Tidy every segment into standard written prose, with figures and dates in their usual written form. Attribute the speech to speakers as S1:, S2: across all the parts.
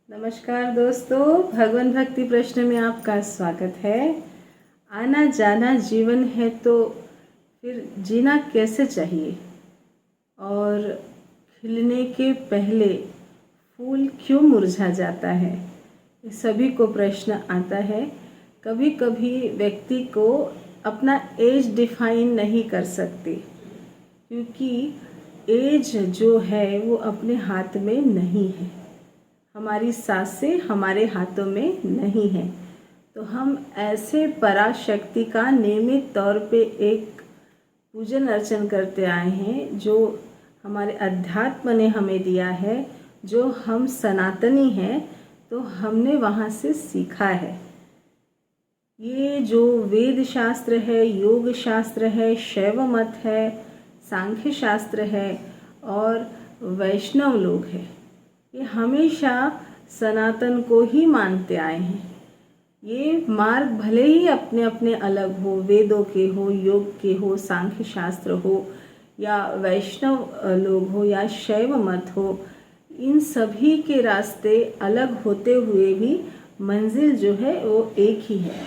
S1: नमस्कार दोस्तों, भगवान भक्ति प्रश्न में आपका स्वागत है। आना जाना जीवन है तो फिर जीना कैसे चाहिए, और खिलने के पहले फूल क्यों मुरझा जाता है, ये सभी को प्रश्न आता है। कभी कभी व्यक्ति को अपना एज डिफाइन नहीं कर सकते, क्योंकि एज जो है वो अपने हाथ में नहीं है। हमारी सांसें हमारे हाथों में नहीं है। तो हम ऐसे पराशक्ति का नियमित तौर पे एक पूजन अर्चन करते आए हैं, जो हमारे अध्यात्म ने हमें दिया है, जो हम सनातनी हैं, तो हमने वहाँ से सीखा है। ये जो वेद शास्त्र है, योग शास्त्र है, शैव मत है, सांख्य शास्त्र है और वैष्णव लोग हैं, ये हमेशा सनातन को ही मानते आए हैं। ये मार्ग भले ही अपने अपने अलग हो, वेदों के हो, योग के हो, सांख्य शास्त्र हो, या वैष्णव लोग हो, या शैव मत हो, इन सभी के रास्ते अलग होते हुए भी मंजिल जो है वो एक ही है।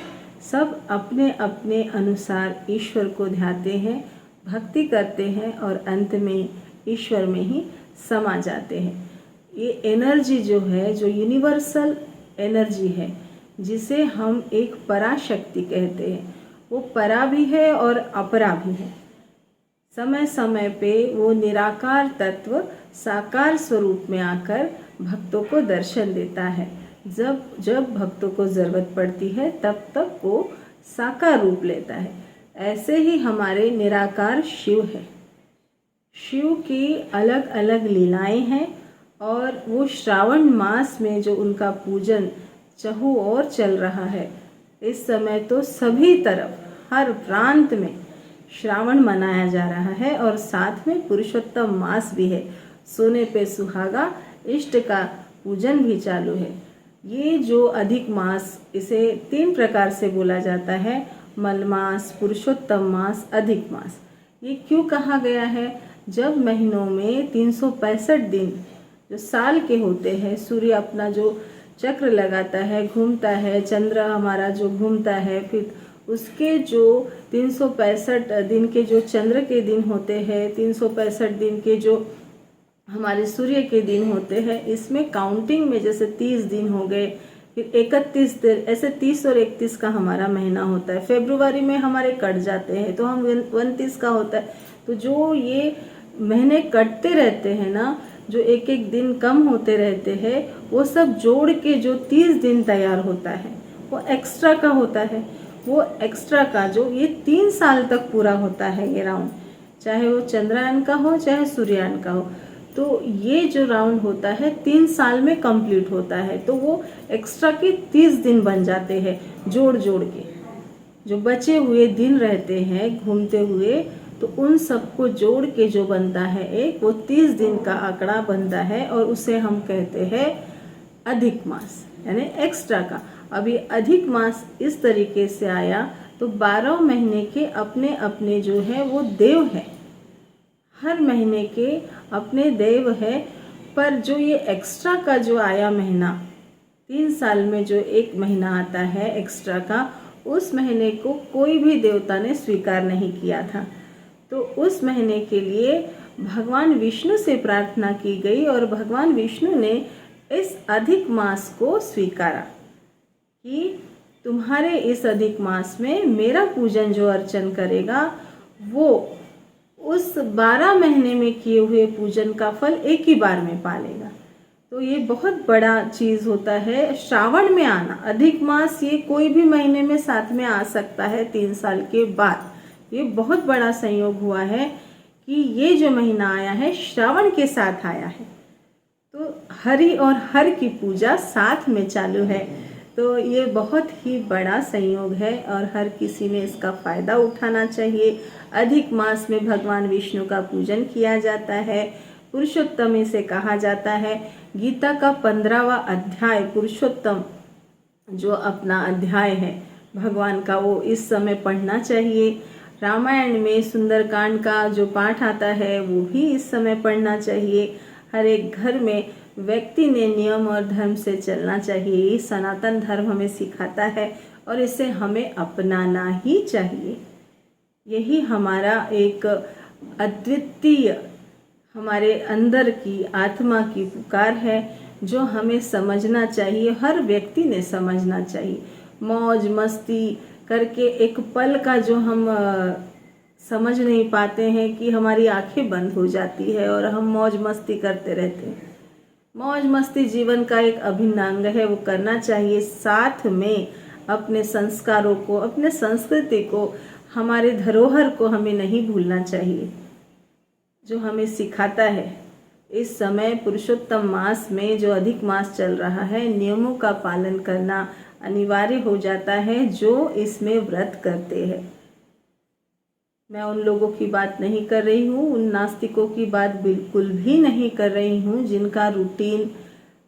S1: सब अपने अपने अनुसार ईश्वर को ध्याते हैं, भक्ति करते हैं और अंत में ईश्वर में ही समा जाते हैं। ये एनर्जी जो है, जो यूनिवर्सल एनर्जी है, जिसे हम एक पराशक्ति कहते हैं, वो परा भी है और अपरा भी है। समय समय पे वो निराकार तत्व साकार स्वरूप में आकर भक्तों को दर्शन देता है। जब जब भक्तों को ज़रूरत पड़ती है तब तब वो साकार रूप लेता है। ऐसे ही हमारे निराकार शिव है। शिव की अलग अलग लीलाएं हैं, और वो श्रावण मास में जो उनका पूजन चहु और चल रहा है, इस समय तो सभी तरफ हर प्रांत में श्रावण मनाया जा रहा है, और साथ में पुरुषोत्तम मास भी है। सोने पे सुहागा इष्ट का पूजन भी चालू है। ये जो अधिक मास, इसे 3 प्रकार से बोला जाता है: मलमास, पुरुषोत्तम मास, अधिक मास। ये क्यों कहा गया है? जब महीनों में 365 दिन जो साल के होते हैं, सूर्य अपना जो चक्र लगाता है, घूमता है, चंद्र हमारा जो घूमता है, फिर उसके जो 365 दिन के जो चंद्र के दिन होते हैं, 365 दिन के जो हमारे सूर्य के दिन होते हैं, इसमें काउंटिंग में जैसे 30 दिन हो गए, फिर 31 दिन, ऐसे 30 और 31 का हमारा महीना होता है। फेब्रुवरी में हमारे कट जाते हैं तो हम 29 का होता है। तो जो ये महीने कटते रहते हैं ना, जो एक एक दिन कम होते रहते हैं, वो सब जोड़ के जो 30 दिन तैयार होता है, वो एक्स्ट्रा का होता है। वो एक्स्ट्रा का जो ये 3 साल तक पूरा होता है, ये राउंड, चाहे वो चंद्रायन का हो चाहे सूर्यायन का हो, तो ये जो राउंड होता है 3 साल में कंप्लीट होता है। तो वो एक्स्ट्रा के 30 दिन बन जाते हैं जोड़ जोड़ के। जो बचे हुए दिन रहते हैं घूमते हुए, तो उन सबको जोड़ के जो बनता है एक, वो 30 दिन का आंकड़ा बनता है, और उसे हम कहते हैं अधिक मास, यानी एक्स्ट्रा का। अब ये अधिक मास इस तरीके से आया, तो 12 महीने के अपने अपने जो है वो देव है, हर महीने के अपने देव है। पर जो ये एक्स्ट्रा का जो आया महीना, 3 साल में जो एक महीना आता है एक्स्ट्रा का, उस महीने को कोई भी देवता ने स्वीकार नहीं किया था। तो उस महीने के लिए भगवान विष्णु से प्रार्थना की गई, और भगवान विष्णु ने इस अधिक मास को स्वीकारा कि तुम्हारे इस अधिक मास में मेरा पूजन जो अर्चन करेगा, वो उस 12 महीने में किए हुए पूजन का फल एक ही बार में पालेगा। तो ये बहुत बड़ा चीज़ होता है श्रावण में आना। अधिक मास ये कोई भी महीने में साथ में आ सकता है 3 साल के बाद। ये बहुत बड़ा संयोग हुआ है कि ये जो महीना आया है श्रावण के साथ आया है। तो हरि और हर की पूजा साथ में चालू है। तो ये बहुत ही बड़ा संयोग है, और हर किसी ने इसका फ़ायदा उठाना चाहिए। अधिक मास में भगवान विष्णु का पूजन किया जाता है। पुरुषोत्तम इसे कहा जाता है। गीता का 15वां अध्याय पुरुषोत्तम जो अपना अध्याय है भगवान का, वो इस समय पढ़ना चाहिए। रामायण में सुंदरकांड का जो पाठ आता है वो भी इस समय पढ़ना चाहिए। हर एक घर में व्यक्ति ने नियम और धर्म से चलना चाहिए। सनातन धर्म हमें सिखाता है और इसे हमें अपनाना ही चाहिए। यही हमारा एक अद्वितीय, हमारे अंदर की आत्मा की पुकार है जो हमें समझना चाहिए, हर व्यक्ति ने समझना चाहिए। मौज मस्ती करके एक पल का जो हम समझ नहीं पाते हैं कि हमारी आंखें बंद हो जाती है और हम मौज मस्ती करते रहते हैं। मौज मस्ती जीवन का एक अभिन्न अंग है, वो करना चाहिए। साथ में अपने संस्कारों को, अपने संस्कृति को, हमारे धरोहर को हमें नहीं भूलना चाहिए, जो हमें सिखाता है। इस समय पुरुषोत्तम मास में, जो अधिक मास चल रहा है, नियमों का पालन करना अनिवार्य हो जाता है जो इसमें व्रत करते हैं। मैं उन लोगों की बात नहीं कर रही हूँ, उन नास्तिकों की बात बिल्कुल भी नहीं कर रही हूँ जिनका रूटीन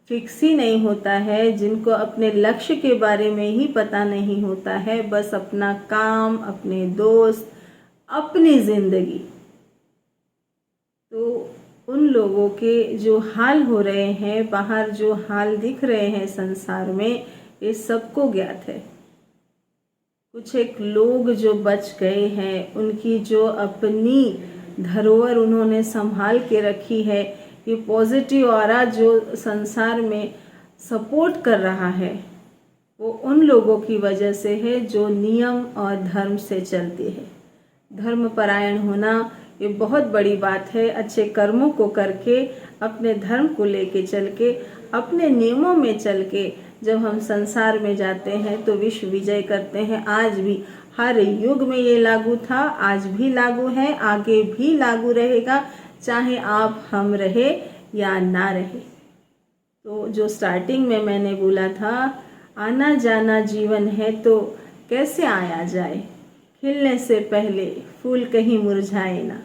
S1: फिक्स ही नहीं होता है, जिनको अपने लक्ष्य के बारे में ही पता नहीं होता है, बस अपना काम, अपने दोस्त, अपनी जिंदगी। तो उन लोगों के जो हाल हो रहे हैं, बाहर जो हाल दिख रहे हैं संसार में, ये सबको ज्ञात है। कुछ एक लोग जो बच गए हैं, उनकी जो अपनी धरोहर उन्होंने संभाल के रखी है, ये पॉजिटिव ऑरा जो संसार में सपोर्ट कर रहा है, वो उन लोगों की वजह से है जो नियम और धर्म से चलते हैं। धर्मपरायण होना ये बहुत बड़ी बात है। अच्छे कर्मों को करके, अपने धर्म को लेके चल के, अपने नियमों में चल के जब हम संसार में जाते हैं तो विश्व विजय करते हैं। आज भी हर युग में ये लागू था, आज भी लागू है, आगे भी लागू रहेगा, चाहे आप हम रहे या ना रहे। तो जो स्टार्टिंग में मैंने बोला था, आना जाना जीवन है तो कैसे आया जाए, खिलने से पहले फूल कहीं मुरझाए ना।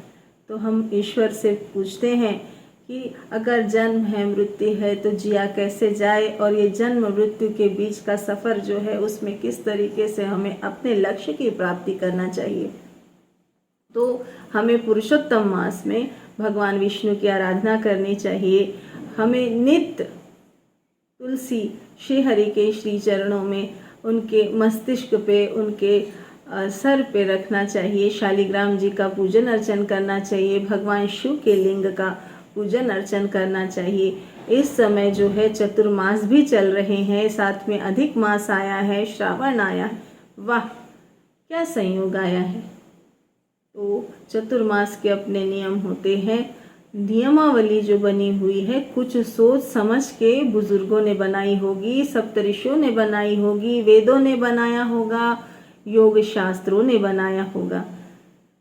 S1: तो हम ईश्वर से पूछते हैं कि अगर जन्म है, मृत्यु है, तो जिया कैसे जाए, और ये जन्म मृत्यु के बीच का सफ़र जो है उसमें किस तरीके से हमें अपने लक्ष्य की प्राप्ति करना चाहिए। तो हमें पुरुषोत्तम मास में भगवान विष्णु की आराधना करनी चाहिए। हमें नित्य तुलसी श्री हरि के श्री चरणों में, उनके मस्तिष्क पे, उनके सर पे रखना चाहिए। शालिग्राम जी का पूजन अर्चन करना चाहिए। भगवान शिव के लिंग का पूजन अर्चन करना चाहिए। इस समय जो है चतुर्मास भी चल रहे हैं, साथ में अधिक मास आया है, श्रावण आया है। वाह, क्या संयोग आया है। तो चतुर्मास के अपने नियम होते हैं। नियमावली जो बनी हुई है, कुछ सोच समझ के बुजुर्गों ने बनाई होगी, सप्तऋषियों ने बनाई होगी, वेदों ने बनाया होगा, योग शास्त्रों ने बनाया होगा।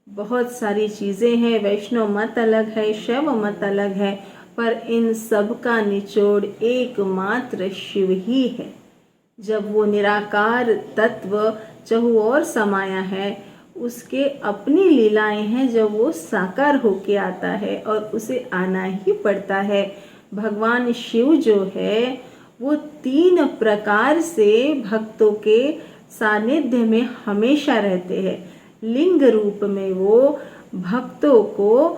S1: बहुत सारी चीज़ें हैं। वैष्णव मत अलग है, शैव मत अलग है, पर इन सब का निचोड़ एकमात्र शिव ही है। जब वो निराकार तत्व चहुओर समाया है, उसके अपनी लीलाएं हैं। जब वो साकार होके आता है और उसे आना ही पड़ता है। भगवान शिव जो है वो 3 प्रकार से भक्तों के सानिध्य में हमेशा रहते हैं। लिंग रूप में वो भक्तों को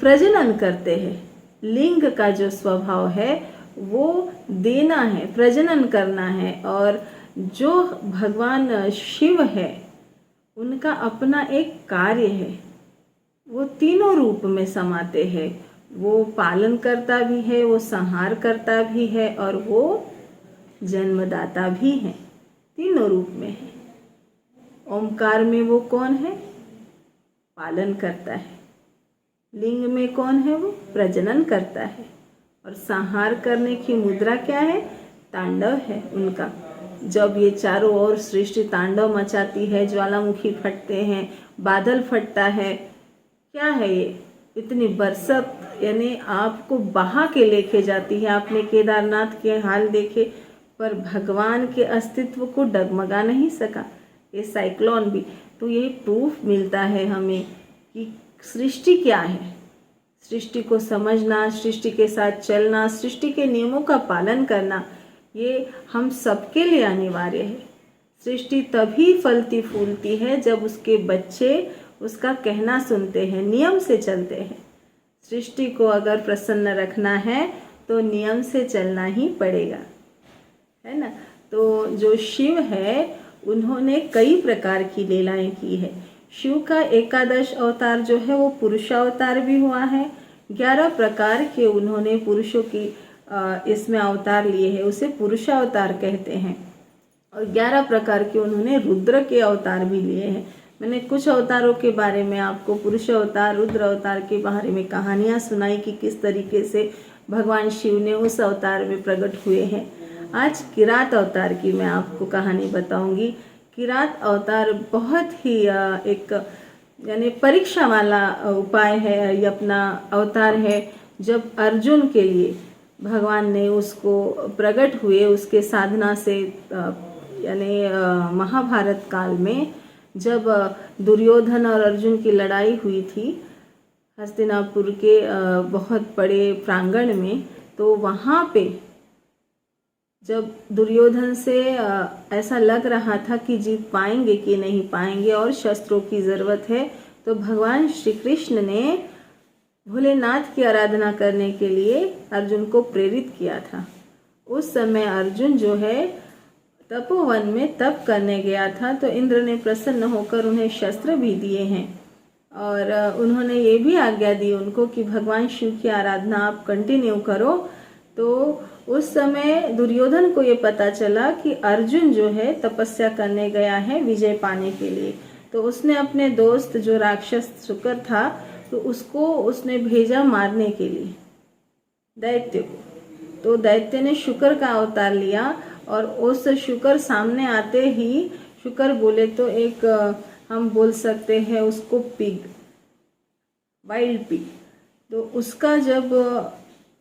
S1: प्रजनन करते हैं। लिंग का जो स्वभाव है वो देना है, प्रजनन करना है। और जो भगवान शिव है उनका अपना एक कार्य है, वो तीनों रूप में समाते हैं। वो पालन करता भी है, वो संहार करता भी है, और वो जन्मदाता भी है। तीनों रूप में है। ओमकार में वो कौन है? पालन करता है। लिंग में कौन है? वो प्रजनन करता है। और संहार करने की मुद्रा क्या है? तांडव है उनका। जब ये चारों ओर सृष्टि तांडव मचाती है, ज्वालामुखी फटते हैं, बादल फटता है, क्या है ये? इतनी बरसत, यानी आपको बहा के लेके जाती है। आपने केदारनाथ के हाल देखे, पर भगवान के अस्तित्व को डगमगा नहीं सका ये साइक्लोन भी। तो ये प्रूफ मिलता है हमें कि सृष्टि क्या है। सृष्टि को समझना, सृष्टि के साथ चलना, सृष्टि के नियमों का पालन करना, ये हम सबके लिए अनिवार्य है। सृष्टि तभी फलती फूलती है जब उसके बच्चे उसका कहना सुनते हैं, नियम से चलते हैं। सृष्टि को अगर प्रसन्न रखना है तो नियम से चलना ही पड़ेगा, है ना। तो जो शिव है उन्होंने कई प्रकार की लीलाएं की है। शिव का एकादश अवतार जो है वो पुरुषावतार भी हुआ है। 11 प्रकार के उन्होंने पुरुषों की इसमें अवतार लिए हैं, उसे पुरुषावतार कहते हैं। और 11 प्रकार के उन्होंने रुद्र के अवतार भी लिए हैं। मैंने कुछ अवतारों के बारे में आपको, पुरुष अवतार, रुद्र अवतार के बारे में कहानियाँ सुनाई कि किस तरीके से भगवान शिव ने उस अवतार में प्रकट हुए हैं। आज किरात अवतार की मैं आपको कहानी बताऊंगी। किरात अवतार बहुत ही एक यानी परीक्षा वाला उपाय है, ये अपना अवतार है। जब अर्जुन के लिए भगवान ने उसको प्रकट हुए, उसके साधना से, यानी महाभारत काल में जब दुर्योधन और अर्जुन की लड़ाई हुई थी हस्तिनापुर के बहुत बड़े प्रांगण में, तो वहाँ पे जब दुर्योधन से ऐसा लग रहा था कि जीत पाएंगे कि नहीं पाएंगे और शस्त्रों की ज़रूरत है, तो भगवान श्री कृष्ण ने भोलेनाथ की आराधना करने के लिए अर्जुन को प्रेरित किया था। उस समय अर्जुन जो है तपोवन में तप करने गया था, तो इंद्र ने प्रसन्न होकर उन्हें शस्त्र भी दिए हैं और उन्होंने ये भी आज्ञा दी उनको कि भगवान शिव की आराधना आप कंटिन्यू करो। तो उस समय दुर्योधन को ये पता चला कि अर्जुन जो है तपस्या करने गया है विजय पाने के लिए, तो उसने अपने दोस्त जो राक्षस शुकर था, तो उसको उसने भेजा मारने के लिए दैत्य को। तो दैत्य ने शुकर का अवतार लिया और उस शुकर सामने आते ही, शुकर बोले तो एक हम बोल सकते हैं उसको पिग, वाइल्ड पिग, तो उसका जब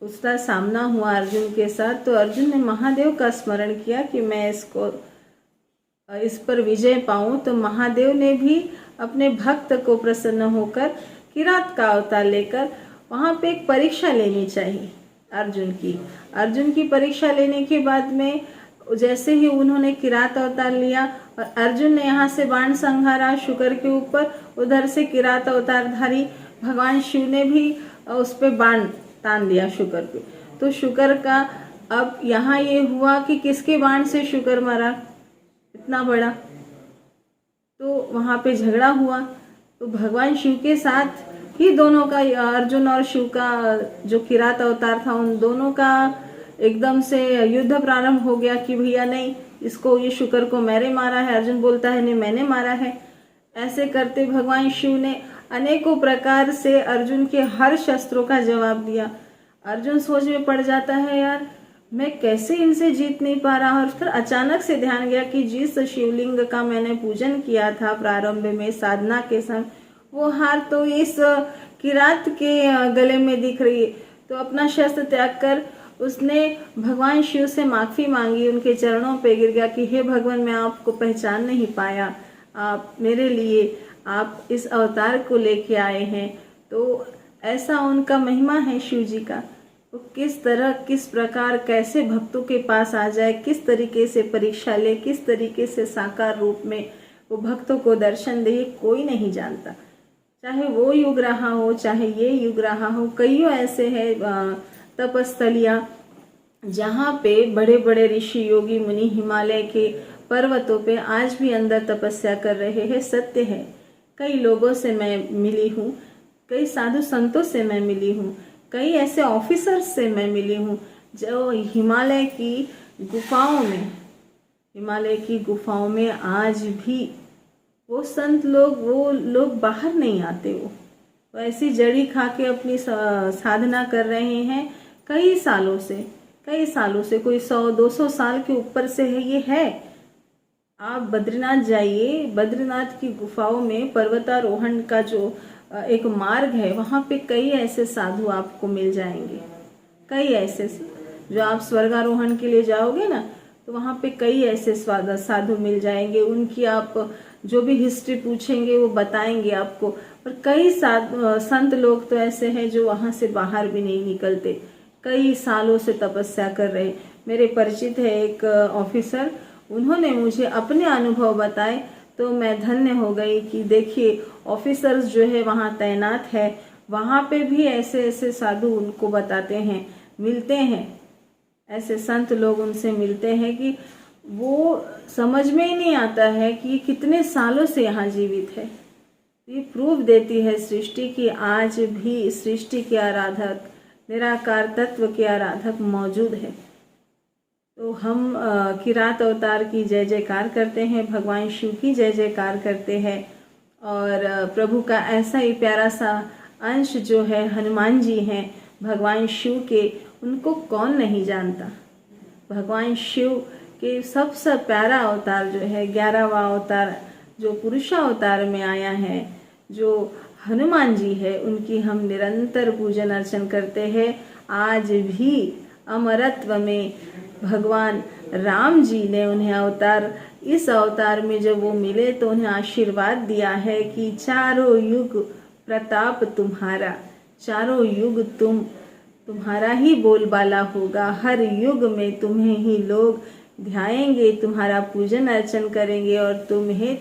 S1: उसका सामना हुआ अर्जुन के साथ, तो अर्जुन ने महादेव का स्मरण किया कि मैं इस पर विजय पाऊं। तो महादेव ने भी अपने भक्त को प्रसन्न होकर किरात का अवतार लेकर वहाँ पे एक परीक्षा लेनी चाहिए अर्जुन की परीक्षा लेने के बाद में जैसे ही उन्होंने किरात अवतार लिया और अर्जुन ने यहाँ से बाण संहारा शुकर के ऊपर, उधर से किरात अवतारधारी भगवान शिव ने भी उस पे बाण तान दिया शुकर पे। तो शुकर का अब यहाँ ये हुआ कि किसके बाण से शुकर मरा इतना बड़ा, तो वहाँ पे झगड़ा हुआ। तो भगवान शिव के साथ ही दोनों का, अर्जुन और शिव का जो किरात अवतार था, उन दोनों का एकदम से युद्ध प्रारंभ हो गया कि भैया नहीं, इसको, ये शुकर को मैंने मारा है। अर्जुन बोलता है नहीं मैंने मारा है। ऐसे करते भगवान शिव ने अनेकों प्रकार से अर्जुन के हर शस्त्रों का जवाब दिया। अर्जुन सोच में पड़ जाता है, यार मैं कैसे इनसे जीत नहीं पा रहा। और फिर अचानक से ध्यान गया कि जिस शिवलिंग का मैंने पूजन किया था प्रारंभ में साधना के संग, वो हार तो इस किरात के गले में दिख रही है। तो अपना शस्त्र त्याग कर उसने भगवान शिव से माफ़ी मांगी, उनके चरणों पे गिर गया कि हे भगवान, मैं आपको पहचान नहीं पाया, आप मेरे लिए आप इस अवतार को लेके आए हैं। तो ऐसा उनका महिमा है शिव जी का। वो किस तरह, किस प्रकार, कैसे भक्तों के पास आ जाए, किस तरीके से परीक्षा ले, किस तरीके से साकार रूप में वो भक्तों को दर्शन दे, कोई नहीं जानता। चाहे वो युग रहा हो, चाहे ये युग रहा हो, कईयों ऐसे हैं तपस्थलियाँ जहाँ पे बड़े बड़े ऋषि योगी मुनि हिमालय के पर्वतों पे आज भी अंदर तपस्या कर रहे हैं। सत्य है, कई लोगों से मैं मिली हूँ, कई साधु संतों से मैं मिली हूँ, कई ऐसे ऑफिसर्स से मैं मिली हूँ जो हिमालय की गुफाओं में आज भी वो संत लोग, वो लोग बाहर नहीं आते। वो ऐसी जड़ी खा के अपनी साधना कर रहे हैं कई सालों से, कोई 100-200 साल के ऊपर से है ये है। आप बद्रीनाथ जाइए, बद्रीनाथ की गुफाओं में पर्वतारोहण का जो एक मार्ग है, वहाँ पे कई ऐसे साधु आपको मिल जाएंगे। कई ऐसे जो आप स्वर्गारोहण के लिए जाओगे ना, तो वहाँ पे कई ऐसे साधु मिल जाएंगे। उनकी आप जो भी हिस्ट्री पूछेंगे वो बताएंगे आपको। और कई संत लोग तो ऐसे हैं जो वहाँ से बाहर भी नहीं निकलते, कई सालों से तपस्या कर रहे। मेरे परिचित है एक ऑफिसर, उन्होंने मुझे अपने अनुभव बताए, तो मैं धन्य हो गई कि देखिए ऑफिसर्स जो है वहाँ तैनात है, वहाँ पे भी ऐसे ऐसे साधु उनको बताते हैं मिलते हैं, ऐसे संत लोग उनसे मिलते हैं कि वो समझ में ही नहीं आता है कि ये कितने सालों से यहाँ जीवित है। ये प्रूफ देती है सृष्टि की आज भी सृष्टि के आराधक, निराकार तत्व के आराधक मौजूद है। तो हम किरात अवतार की जय जयकार करते हैं, भगवान शिव की जय जयकार करते हैं। और प्रभु का ऐसा ही प्यारा सा अंश जो है हनुमान जी हैं भगवान शिव के, उनको कौन नहीं जानता। भगवान शिव के सबसे प्यारा अवतार जो है 11वां अवतार जो पुरुषावतार में आया है, जो हनुमान जी है, उनकी हम निरंतर पूजन अर्चन करते हैं। आज भी अमरत्व में भगवान राम जी ने उन्हें अवतार, इस अवतार में जब वो मिले तो उन्हें आशीर्वाद दिया है कि चारों युग प्रताप तुम्हारा, चारों युग तुम्हारा ही बोलबाला होगा, हर युग में तुम्हें ही लोग ध्याएंगे, तुम्हारा पूजन अर्चन करेंगे और तुम्हें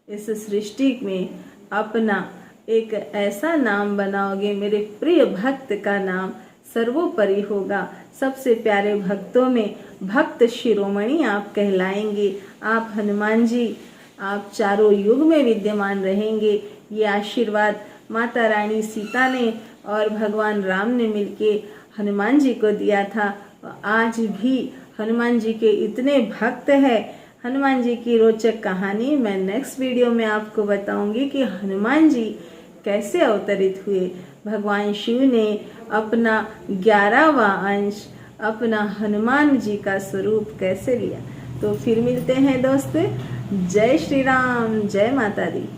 S1: इस सृष्टि में अपना एक ऐसा नाम बनाओगे, मेरे प्रिय भक्त का नाम सर्वोपरि होगा। सबसे प्यारे भक्तों में भक्त शिरोमणि आप कहलाएंगे। आप हनुमान जी, आप चारों युग में विद्यमान रहेंगे। ये आशीर्वाद माता रानी सीता ने और भगवान राम ने मिलके हनुमान जी को दिया था। आज भी हनुमान जी के इतने भक्त हैं। हनुमान जी की रोचक कहानी मैं नेक्स्ट वीडियो में आपको बताऊंगी कि हनुमान जी कैसे अवतरित हुए। भगवान शिव ने अपना 11वां अंश, अपना हनुमान जी का स्वरूप कैसे लिया। तो फिर मिलते हैं दोस्तों। जय श्री राम, जय माता दी।